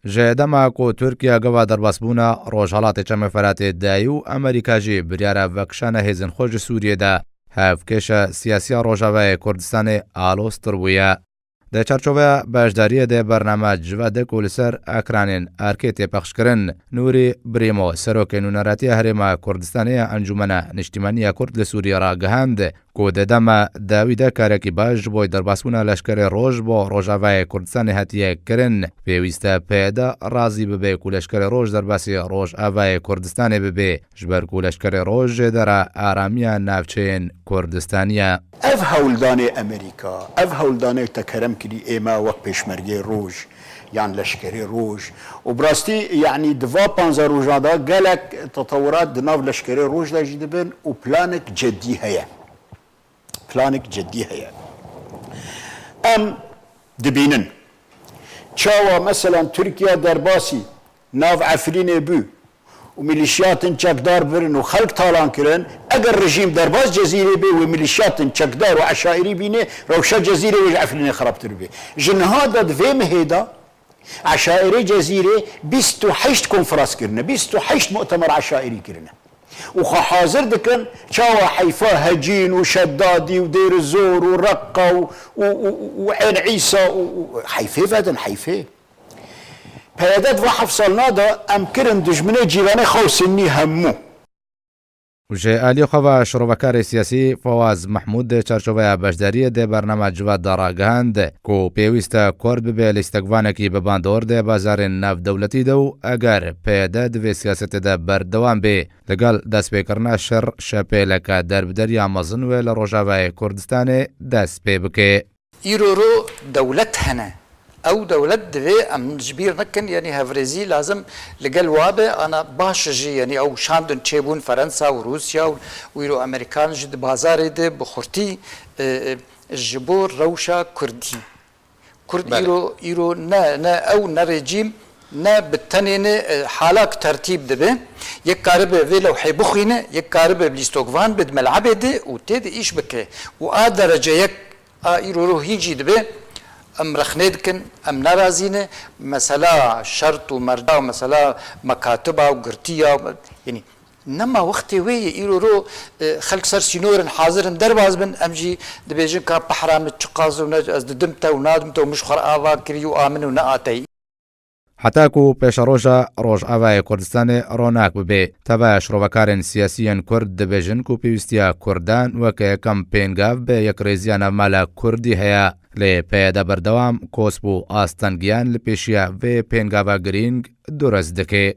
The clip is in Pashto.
جدما کو ترکیه گوا درباسبونا روجهالات چمفرات دایو امریکا جی بریاره وکشانه هزن خوش سوریه ده هفکش سیاسی روجاوه کردستان آلوستر بویا. در چارچوبه باشداری ده برنامه جواد کولسر اکرانین ارکیت پخش کرن نوری بریمو سروک نونراتی هرما کردستانی انجمن نشتیمانی کرد لسوریه را گهند کو ددما داویده کارکی باش بوی درباسبونا لشکر روج با روجاوه کردستان هتیه کرن پیوسته پیدا رازی ببه کو لشکر روج درباسی روجاوه کردستان ببه جبر کو لشکر روج در آرامی نافچین کردستانیه. اف هولدان امریکا اف هولدان تکرم کردی ایما وقت پیشمرگی روج يعني لشكري روج وبراستي يعني دفا بانزا روجادا قالك تطورات دناف لشكري روج دا جدبن وبلانك جدي هيا بلانك جدي هيا ام دبينن تشاوا مثلا تركيا درباسي ناف عفرين بو وميليشيات تشكدار برن وخلق طالان كرن اگر رجيم درباس جزيري بي وميليشيات تشكدار وعشائري بيني روشا جزيري وعفرين خربتر بي جن هذا دفيم هيدا عشائري جزيرة 28 كونفرنس كرنا 28 مؤتمر عشائري كرنا وحاضر دكن شاوا حيفا هجين وشدادي ودير الزور ورقة وعين عيسى وحيفا فادن حيفا بيادات واحد صلنا دا أمكرن دجمني جيراني خوسني همو وجه آلی خواه شروعکار سیاسی فواز محمود چارچوبه باشداری ده برنامه جواد دارا گهند کو پیوست کرد ببه لیستگوانه کی بباندور ده بازار ناف دولتی دو اگر پیده دوی سیاست ده بردوان به لگل دست پیکرنا شر شپیلک دربدری آمازن و لروجاوه کردستان دست پی بکه ایرورو دولت هنه او دولت دوی ام جبیر نکن یعنی هفرزی لازم لگل وابه انا باش جی یعنی او شاندن چیبون فرنسا و روسیا و ایرو امریکان جد بازار ده بخورتی جبور روشا کردی کرد ایرو نه او نه رژیم نه بتنین حالاک ترتیب دبه یک کاربه وی لوحی بخینه یک کاربه بلیستوگوان بد ملعبه ده و تید ایش بکه و آ درجه یک ایرو رو هیجی دبه ام رخنيدكن ام نرازينه مثلا شرط ومرجع ومثلا مكاتبه وقرتيه يعني نما وقتي وي يرو خلق سر سينور حاضر درباز بن امجي دبيجن كا بحرام تشقاز وناز دمته ونادمته ومش خر اوا كريو امن وناتي حتی کو پیش روج آوای کردستان روناک ببه تبا شروعکارن سیاسیان کرد دبیجن کو پیوستیا کردان و که کمپینگاو به یک ریزیان مالا کردی هیا لی پیدا بردوام کوسبو آستانگیان لپیشیا و پینگاوا گرینگ درست دکه